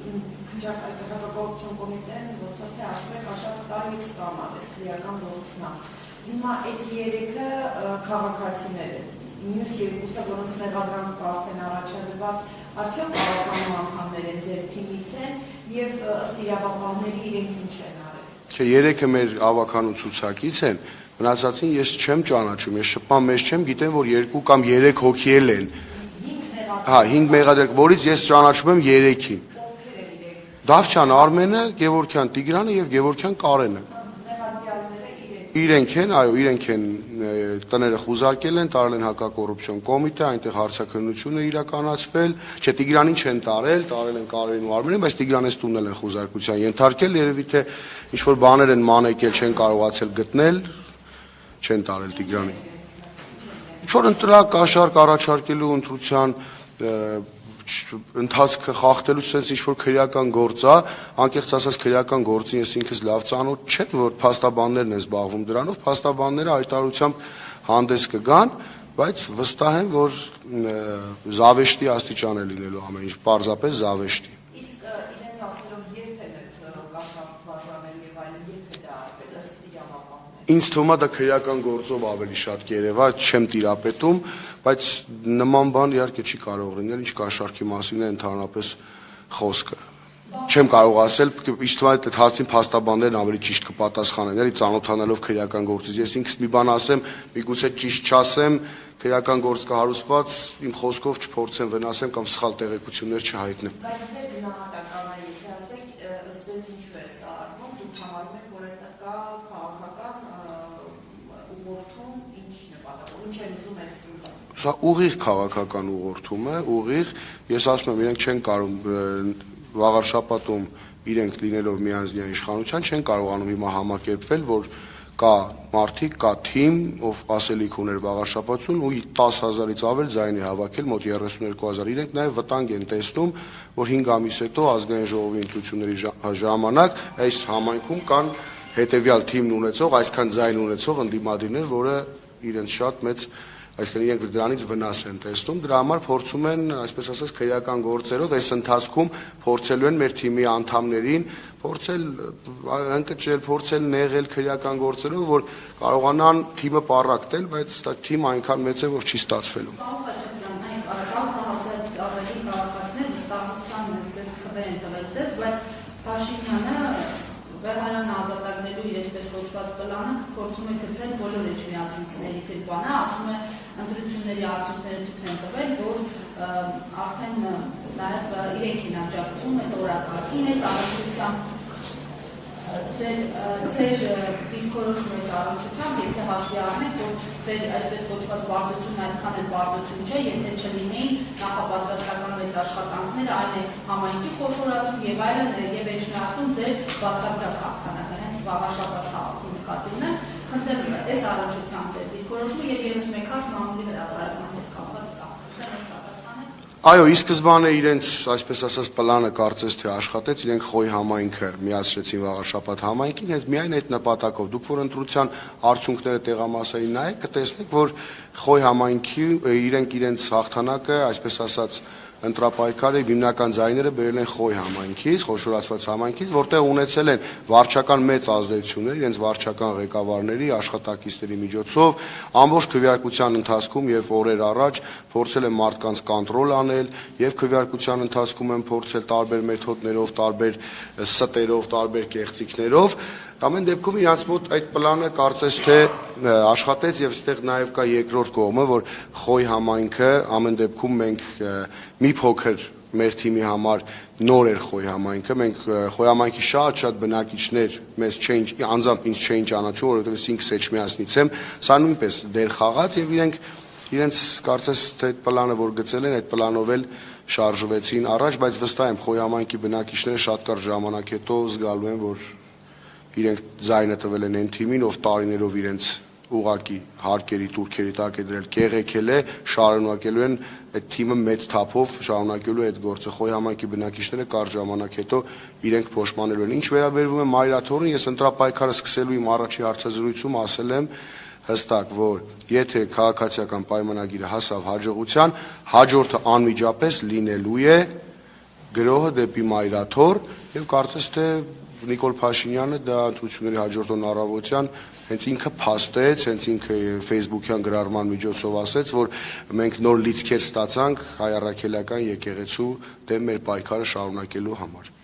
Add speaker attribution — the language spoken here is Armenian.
Speaker 1: Քննչակարգապահություն կոմիտեն ոնց թե ասում եք աշխատանք եւ ստամարես քրեական գործնա։ Հիմա այդ երեքը քաղաքացիներ են։ Մյուս երկուսը, որոնց մեղադրանքը արդեն առաջադրված, արդյոք բավականին անդամներ են ձեր թիմից են եւ ըստ իրավապահների իրենք ինչ են արել։
Speaker 2: Չէ, երեքը մեր ավականու ցուցակից են, մնացածին ես չեմ ճանաչում, ես շփման մեջ չեմ, գիտեմ, որ 2 կամ 3 հոգի են։ Հա, 5 մեղադրակ, որից ես ճանաչում եմ 3-ին։ Դավթյան Արմենը, Գևորգյան Տիգրանը եւ Գևորգյան Կարենը։ Իրենք են, այո, իրենք են տները խուզարկել են, տարել են հակակոռուպցիոն կոմիտե, այնտեղ հարցաքննություն է իրականացվել, չէ, Տիգրանին չեն տարել են Կարենին ու Արմենին, բայց Տիգրանից տունել են խուզարկության ենթարկել, երևի թե ինչ որ բաներ են մանեկել, չեն կարողացել գտնել, չեն տարել Տիգրանին։ Ինչ որ ընտրակ կաշառք առաջարկելու ընտրության ընթացքը խախտելու sense ինչ որ քրեական գործ է, անկեղծ ասած քրեական գործին ես ինքս լավ ծանոթ չեմ, որ փաստաբաններն են զբաղվում դրանով, փաստաբանները հայտարարությամբ հանդես կգան, բայց վստահ եմ, որ զավեշտի աստիճան է լինելու ամեն ինչ, պարզապես զավեշտի։
Speaker 1: Իսկ իրենց ասելով երբ են այդ կաշառք բաժանել եւ այլն, երբ է դա արվել ըստ իրավապահների։
Speaker 2: Ինձ թվում է դա քրեական գործով ավելի շատ կերևա, չեմ տիրապետում, բայց նման բան իհարկե չի կարող լինել, ինչ կաշառքի մասին է ընդհանրապես խոսքը։ Չեմ կարող ասել, իսկ այդ հարցին փաստաբաններն ավելի ճիշտ կպատասխանեն, էլի ծանոթանալով քրեական գործից։ Ես ինքս մի բան ասեմ, միգուցե ճիշտ չասեմ, քրեական գործ կա հարուցված, իմ խոսքով չփորձեմ վնասեմ կամ սխալ տեղեկություններ չհայտնեմ։
Speaker 1: Բայց ձեր գնահատականը, եթե ասեք, ըստ ձեզ ինչու է սա արվում, դուք համարում եք, որ այստեղ կա քաղաքական ուղղորդում, ինչ նպատակով, ինչ են ուզում այս դեպքում։
Speaker 2: Սա ուղիղ քաղաքական ուղղորդում է, ուղիղ, ես ասում եմ, իրենք չեն կարող վաղար շաբաթում իրենք լինելով միանձնյա իշխանության չեն կարողանում հիմա համակերպվել, որ կա մարդիկ, կա թիմ, ով ասելիք ուներ վաղար շաբաթում ու 10,000-ից ավել ձայն է հավաքել, մոտ 32,000, իրենք նաև վտանգ են տեսնում, որ 5 ամիս հետո ազգային ժողովի ընտրությունների ժամանակ այս համայնքում կան հետևյալ թիմն ունեցող, այսքան ձայն ունեցող ընդդիմադիրներ, որը իրենց շատ մեծ այսինքն իրենք դրանից վնաս են տեսնում, դրա համար փորձում են, այսպես ասած, քրեական գործերով այս ընթացքում փորձելու են մեր թիմի անդամներին, փորձել ընկճել, փորձել նեղել քրեական գործերով, որ կարողանան թիմը պառակտել, բայց դա թիմը այնքան մեծ է, որ չի ստացվելու։
Speaker 3: Վեհարանը ազատագրելու իր այսպես կոչված պլանը փորձում է գցել բոլոր էջմիածինցիների գրպանը, ասում է ընտրությունների արդյունքները ցույց են տվել, որ արդեն նաև իրենք են աջակցում այդ օրակարգին, այս առողջությամբ ձեր դիրքորոշում այս առողջությամբ, եթե հաշվի առնեք, որ ձեր այսպես կոչված բարդությունն այդքան էլ բարդություն չէ, եթե չլինեին նախապատրաստական մեծ աշխատանքները, այն է համայնքի խոշորացում եւ այլն եւ էջմիածնում ձեր բացարձակ հաղթանակը, հենց վաղաշաբաթ քաղաքում նկատի ունեմ, խնդրեմ այս առողջությամբ ձեր դիրքորոշումը եւ եւս մեկ հատ մամուլի հրապարակման հետ կապված կա։
Speaker 2: Այո, ի սկզբանե իրենց, այսպես ասած, պլանը կարծես թե աշխատեց, իրենք Խոյ համայնքը միացրեցին վաղաշաբաթ համայնքին, հենց միայն այդ նպատակով։ Դուք որ ընտրության արդյունքները տեղամասային նայեք, կտեսնեք, որ Խոյ համայնքի իրենց հաղթանակը, այսպես ասած, ընտրապայքարի հիմնական ձայները բերել են Խոյ համայնքից, խոշորացված համայնքից, որտեղ ունեցել են վարչական մեծ ազդեցություններ, իրենց վարչական ղեկավարների, աշխատակիցների միջոցով, ամբողջ քվեարկության ընթացքում եւ օրեր առաջ փորձել են մարդկանց կոնտրոլ անել եւ քվեարկության ընթացքում են փորձել տարբեր մեթոդներով, տարբեր ստերով, տարբեր կեղծիքներով Ամեն դեպքում իրանց մոտ այդ պլանը կարծես թե աշխատեց եւ այստեղ նաեւ կա երկրորդ կողմը, որ Խոյ համայնքը ամեն դեպքում մենք մի փոքր մեր թիմի համար նոր էր Խոյ համայնքը, մենք Խոյ համայնքի շատ բնակիչներ մեզ չէին, անձամբ ինձ չէին ճանաչում, որովհետեւ ես ինքս Էջմիածնից եմ, սա նույնպես դեր խաղաց եւ իրենց կարծես թե այդ պլանը որ գծել են, այդ պլանով էլ շարժվեցին առաջ, բայց վստահ եմ Խոյ համայնքի բնակիչները շատ կարճ ժամանակ հետո զգալու են, որ իրենք ձայնը տվել են այն թիմին, ով տարիներով իրենց ուղակի հարկերի տուրքերի տակ է դրել, կեղեքել է, շարունակելու են այդ թիմը մեծ թափով շարունակելու այդ գործը։ Խոյ համայնքի բնակիչները կարճ ժամանակ հետո իրենք փոշմանելու են։ Ինչ վերաբերվում է Մայրաթորին, ես ընտրապայքարը սկսելու իմ առաջի հարցազրույցում ասել եմ հստակ, որ եթե քաղաքացիական պայմանագիրը հասավ հաջողության, հաջորդը անմիջապես լինելու է գրոհը դեպի մայրաթոր եւ կարծես թե Նիկոլ Փաշինյանը դա ընտրությունների հաջորդ օրն առավոտյան հենց ինքը փաստեց, հենց ինքը Facebook-յան գրառման միջոցով ասեց, որ մենք նոր լիցքեր ստացանք հայ առաքելական եկեղեցու դեմ մեր պայքարը շարունակելու համար։